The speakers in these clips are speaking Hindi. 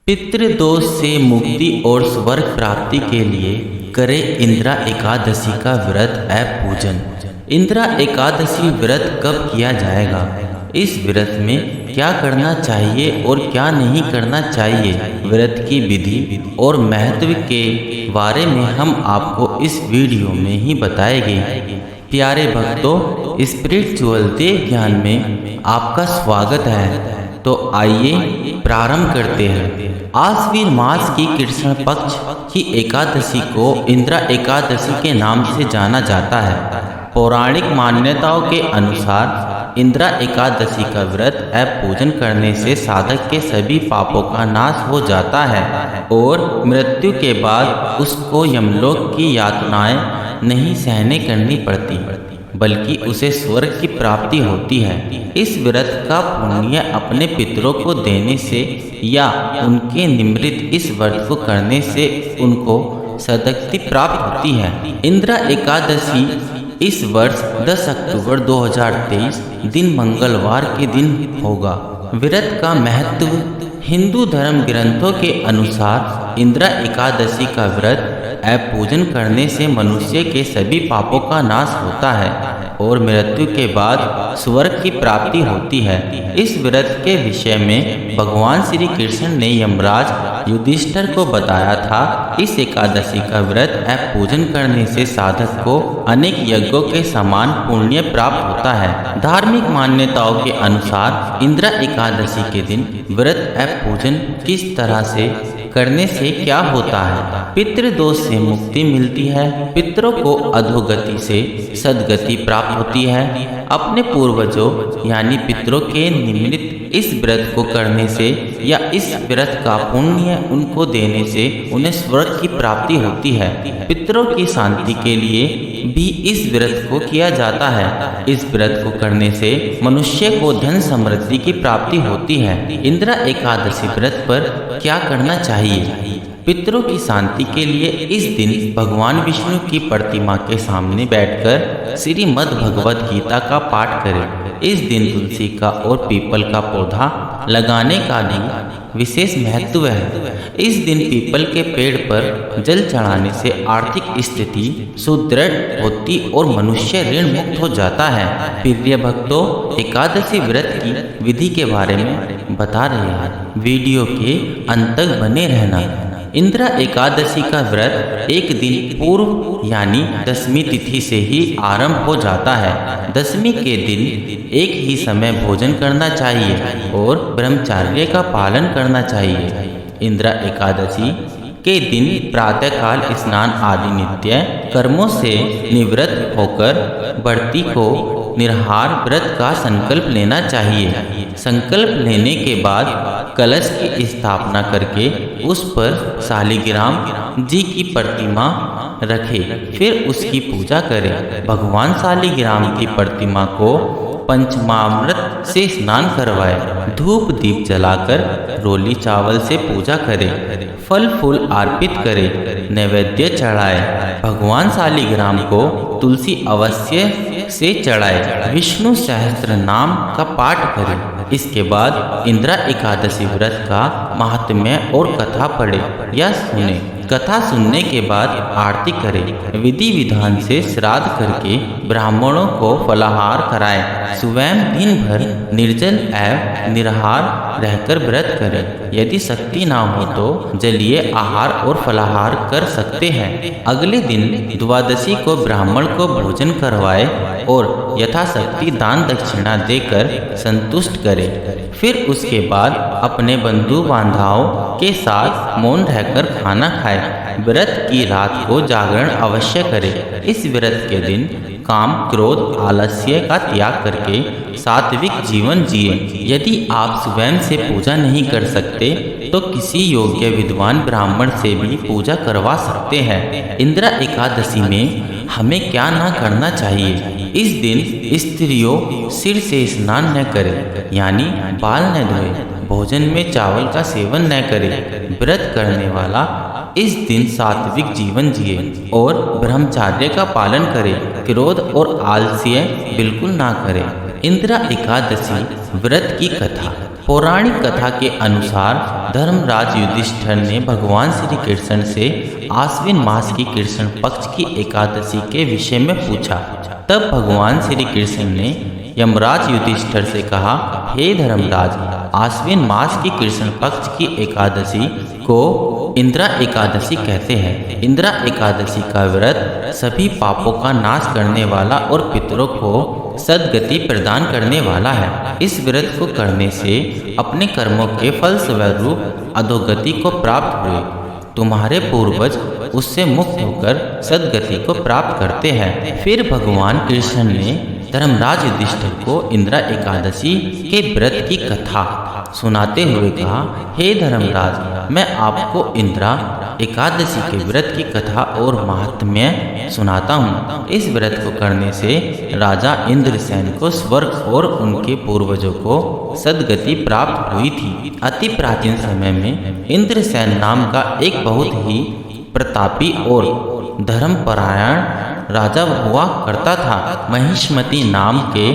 पितृदोष से मुक्ति और स्वर्ग प्राप्ति के लिए करें इंदिरा एकादशी का व्रत एवं पूजन। इंदिरा एकादशी व्रत कब किया जाएगा, इस व्रत में क्या करना चाहिए और क्या नहीं करना चाहिए, व्रत की विधि और महत्व के बारे में हम आपको इस वीडियो में ही बताएंगे। प्यारे भक्तों, स्पिरिचुअल देव ज्ञान में आपका स्वागत है। तो आइए प्रारंभ करते हैं। आश्विन मास की कृष्ण पक्ष की एकादशी को इंदिरा एकादशी के नाम से जाना जाता है। पौराणिक मान्यताओं के अनुसार इंदिरा एकादशी का व्रत एवं पूजन करने से साधक के सभी पापों का नाश हो जाता है और मृत्यु के बाद उसको यमलोक की यातनाएं नहीं सहने करनी पड़ती, बल्कि उसे स्वर्ग की प्राप्ति होती है। इस व्रत का पुण्य अपने पितरों को देने से या उनके निमित्त इस व्रत को करने से उनको सद्गति प्राप्त होती है। इंदिरा एकादशी इस वर्ष 10 अक्टूबर 2023 दिन मंगलवार के दिन होगा। व्रत का महत्व। हिंदू धर्म ग्रंथों के अनुसार इंदिरा एकादशी का व्रत एवं पूजन करने से मनुष्य के सभी पापों का नाश होता है और मृत्यु के बाद स्वर्ग की प्राप्ति होती है। इस व्रत के विषय में भगवान श्री कृष्ण ने यमराज युधिष्ठिर को बताया था। इस एकादशी का व्रत एवं पूजन करने से साधक को अनेक यज्ञों के समान पुण्य प्राप्त होता है। धार्मिक मान्यताओं के अनुसार इंदिरा एकादशी के दिन व्रत एवं पूजन किस तरह से करने से क्या होता है। पितृदोष से मुक्ति मिलती है, पितरों को अधोगति से सद्गति प्राप्त होती है। अपने पूर्वजों यानी पितरों के निमित्त इस व्रत को करने से या इस व्रत का पुण्य उनको देने से उन्हें स्वर्ग की प्राप्ति होती है। पितरों की शांति के लिए भी इस व्रत को किया जाता है। इस व्रत को करने से मनुष्य को धन समृद्धि की प्राप्ति होती है। इंदिरा एकादशी व्रत पर क्या करना चाहिए। पितरों की शांति के लिए इस दिन भगवान विष्णु की प्रतिमा के सामने बैठकर श्रीमद् भगवद गीता का पाठ करें। इस दिन तुलसी का और पीपल का पौधा लगाने का भी विशेष महत्व है। इस दिन पीपल के पेड़ पर जल चढ़ाने से आर्थिक स्थिति सुदृढ़ होती और मनुष्य ऋण मुक्त हो जाता है। प्रिय भक्तों, एकादशी व्रत की विधि के बारे में बता रहे हैं, वीडियो के अंत तक बने रहना। इंदिरा एकादशी का व्रत एक दिन पूर्व यानी दशमी तिथि से ही आरंभ हो जाता है। दशमी के दिन एक ही समय भोजन करना चाहिए और ब्रह्मचर्य का पालन करना चाहिए। इंदिरा एकादशी के दिन प्रातःकाल स्नान आदि नित्य कर्मों से निवृत्त होकर व्रती को निराहार व्रत का संकल्प लेना चाहिए। संकल्प लेने के बाद कलश की स्थापना करके उस पर शालिग्राम जी की प्रतिमा रखे, फिर उसकी पूजा करें। भगवान शालिग्राम की प्रतिमा को पंचमामृत से स्नान करवाए, धूप दीप जलाकर रोली चावल से पूजा करें, फल फूल अर्पित करें, नैवेद्य चढ़ाए। भगवान शालिग्राम को तुलसी अवश्य से चढ़ाए। विष्णु सहस्त्र नाम का पाठ करें। इसके बाद इंदिरा एकादशी व्रत का महात्म्य और कथा पढ़े या सुने। कथा सुनने के बाद आरती करें। विधि विधान से श्राद्ध करके ब्राह्मणों को फलाहार कराएं। स्वयं दिन भर निर्जल एवं निराहार रहकर व्रत करें। यदि शक्ति ना हो तो जलीय आहार और फलाहार कर सकते हैं। अगले दिन द्वादशी को ब्राह्मण को भोजन करवाए और यथाशक्ति दान दक्षिणा देकर संतुष्ट करें। फिर उसके बाद अपने बंधु बांधवों के साथ मौन रहकर खाना खाएं। व्रत की रात को जागरण अवश्य करें। इस व्रत के दिन काम क्रोध आलस्य का त्याग करके सात्विक जीवन जिए। यदि आप स्वयं से पूजा नहीं कर सकते तो किसी योग्य विद्वान ब्राह्मण से भी पूजा करवा सकते हैं। इंदिरा एकादशी में हमें क्या ना करना चाहिए। इस दिन स्त्रियों सिर से स्नान न करें यानी बाल न धोए, भोजन में चावल का सेवन न करे। व्रत करने वाला इस दिन सात्विक जीवन जिए और ब्रह्मचर्य का पालन करे। क्रोध और आलस्य बिल्कुल ना करे। इंदिरा एकादशी व्रत की कथा। पौराणिक कथा के अनुसार धर्मराज युधिष्ठिर ने भगवान श्री कृष्ण से आश्विन मास की कृष्ण पक्ष की एकादशी के विषय में पूछा। तब भगवान श्री कृष्ण ने यमराज युधिष्ठिर से कहा, हे धर्मराज, आश्विन मास की कृष्ण पक्ष की एकादशी को इंद्रा एकादशी कहते हैं। इंद्रा एकादशी का व्रत सभी पापों का नाश करने वाला और पितरों को सद्गति प्रदान करने वाला है। इस व्रत को करने से अपने कर्मों के फल स्वरूप अधोगति को प्राप्त हुए तुम्हारे पूर्वज उससे मुक्त होकर सद्गति को प्राप्त करते हैं। फिर भगवान कृष्ण ने धर्मराज युधिष्ठिर को इंद्रा एकादशी के व्रत की कथा सुनाते हुए कहा, हे धर्मराज, मैं आपको इंद्रा एकादशी के व्रत की कथा और महात्म्य सुनाता हूँ। इस व्रत को करने से राजा इंद्रसेन को स्वर्ग और उनके पूर्वजों को सद्गति प्राप्त हुई थी। अति प्राचीन समय में इंद्रसेन नाम का एक बहुत ही प्रतापी और धर्मपरायण राजा हुआ करता था। महिष्मती नाम के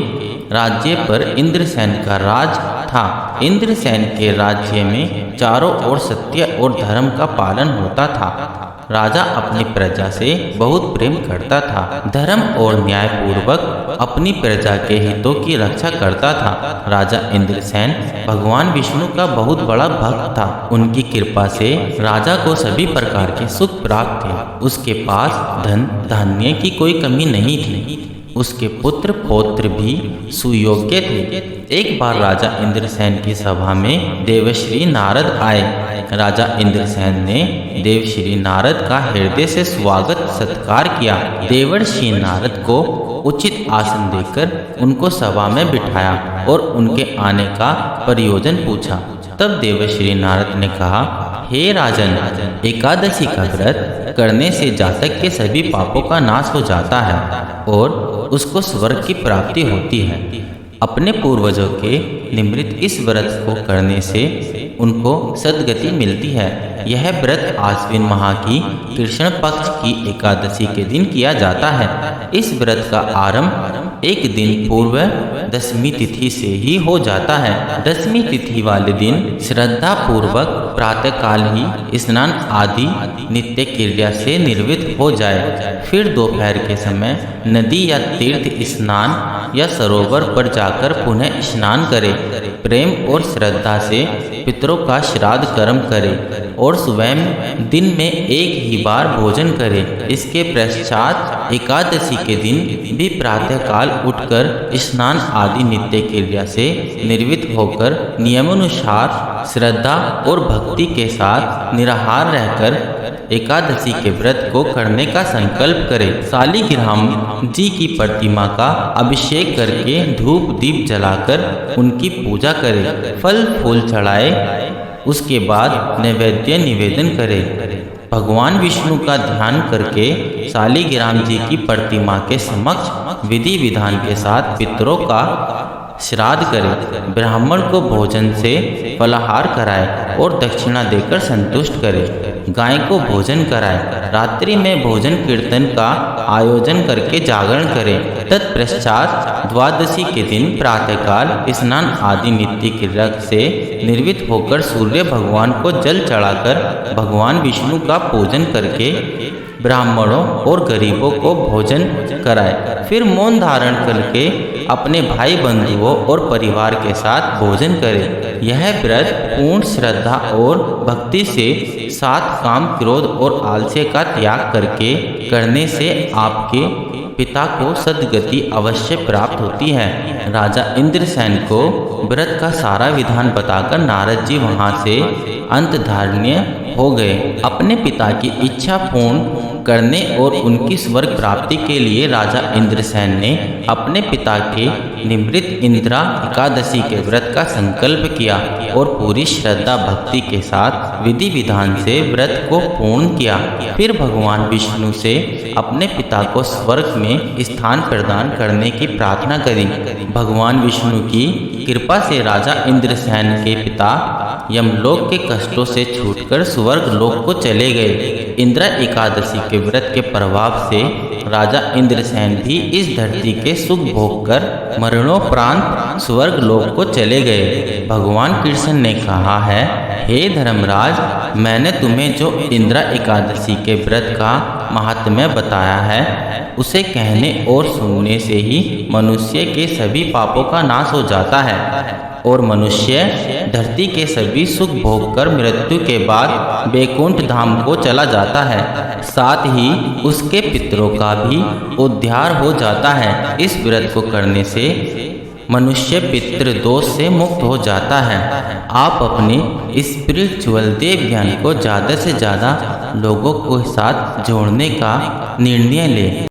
राज्य पर इंद्रसेन का राज था। इंद्रसेन के राज्य में चारों ओर सत्य और धर्म का पालन होता था। राजा अपनी प्रजा से बहुत प्रेम करता था। धर्म और न्याय पूर्वक अपनी प्रजा के हितों की रक्षा करता था। राजा इंद्रसेन भगवान विष्णु का बहुत बड़ा भक्त था। उनकी कृपा से राजा को सभी प्रकार के सुख प्राप्त थे। उसके पास धन धान्य की कोई कमी नहीं थी। उसके पुत्र पौत्र भी सुयोग्य थे। एक बार राजा इंद्रसेन की सभा में देवश्री नारद आए। राजा इंद्रसेन ने देवश्री नारद का हृदय से स्वागत सत्कार किया। देवर्षि नारद को उचित आसन देकर उनको सभा में बिठाया और उनके आने का प्रयोजन पूछा। तब देवश्री नारद ने कहा, हे राजन, एकादशी का व्रत करने से जातक के सभी पापों का नाश हो जाता है और उसको स्वर्ग की प्राप्ति होती है। अपने पूर्वजों के निमित्त इस व्रत को करने से उनको सद्गति मिलती है। यह व्रत आश्विन माह की कृष्ण पक्ष की एकादशी के दिन किया जाता है। इस व्रत का आरंभ एक दिन पूर्व दशमी तिथि से ही हो जाता है। दशमी तिथि वाले दिन श्रद्धा पूर्वक प्रातःकाल ही स्नान आदि नित्य क्रिया से निर्वृत्त हो जाए। फिर दोपहर के समय नदी या तीर्थ स्नान या सरोवर पर जाकर पुनः स्नान करे। प्रेम और श्रद्धा से पितरों का श्राद्ध कर्म करे और स्वयं दिन में एक ही बार भोजन करे। इसके पश्चात एकादशी के दिन भी प्रातःकाल उठकर स्नान आदि नित्य क्रिया से निर्वृत्त होकर नियमानुसार श्रद्धा और भक्ति के साथ निराहार रहकर एकादशी के व्रत को करने का संकल्प करे। शालिग्राम जी की प्रतिमा का अभिषेक करके धूप दीप जलाकर उनकी पूजा करे। फल फूल चढ़ाए। उसके बाद नैवेद्य निवेदन करे। भगवान विष्णु का ध्यान करके शालिग्राम जी की प्रतिमा के समक्ष विधि विधान के साथ पितरों का श्राद्ध करे। ब्राह्मण को भोजन से फलाहार कराए और दक्षिणा देकर संतुष्ट करे। गाय को भोजन कराए। रात्रि में भोजन कीर्तन का आयोजन करके जागरण करे। तत्पश्चात द्वादशी के दिन प्रातःकाल स्नान आदि नित्य क्रिया से निर्वृत्त होकर सूर्य भगवान को जल चढ़ाकर भगवान विष्णु का पूजन करके ब्राह्मणों और गरीबों को भोजन कराए। फिर मौन धारण करके अपने भाई बंधुओं और परिवार के साथ भोजन करे। यह व्रत पूर्ण श्रद्धा और भक्ति से सात काम क्रोध और आलस्य का त्याग करके करने से आपके पिता को सद्गति अवश्य प्राप्त होती है। राजा इंद्रसेन को व्रत का सारा विधान बताकर नारद जी वहां से अंतर्धान्य हो गए। अपने पिता की इच्छा पूर्ण करने और उनकी स्वर्ग प्राप्ति के लिए राजा इंद्रसेन ने अपने पिता के निमित्त इंद्रा एकादशी के व्रत का संकल्प किया और पूरी श्रद्धा भक्ति के साथ विधि विधान से व्रत को पूर्ण किया। फिर भगवान विष्णु से अपने पिता को स्वर्ग में स्थान प्रदान करने की प्रार्थना करी। भगवान विष्णु की कृपा से राजा इंद्रसेन के पिता यमलोक के कष्टों से छूटकर स्वर्ग लोक को चले गए। इंद्रा एकादशी के व्रत के प्रभाव से राजा इंद्रसेन भी इस धरती के सुख भोग कर मरणोपरांत स्वर्ग लोक को चले गए। भगवान कृष्ण ने कहा है, हे धर्मराज, मैंने तुम्हें जो इंद्रा एकादशी के व्रत का महात्म्य बताया है, उसे कहने और सुनने से ही मनुष्य के सभी पापों का नाश हो जाता है और मनुष्य धरती के सभी सुख भोग कर मृत्यु के बाद वैकुंठ धाम को चला जाता है। साथ ही उसके पितरों का भी उद्धार हो जाता है। इस व्रत को करने से मनुष्य पितृ दोष से मुक्त हो जाता है। आप अपने स्पिरिचुअल देव ज्ञान को ज़्यादा से ज़्यादा लोगों के साथ जोड़ने का निर्णय लें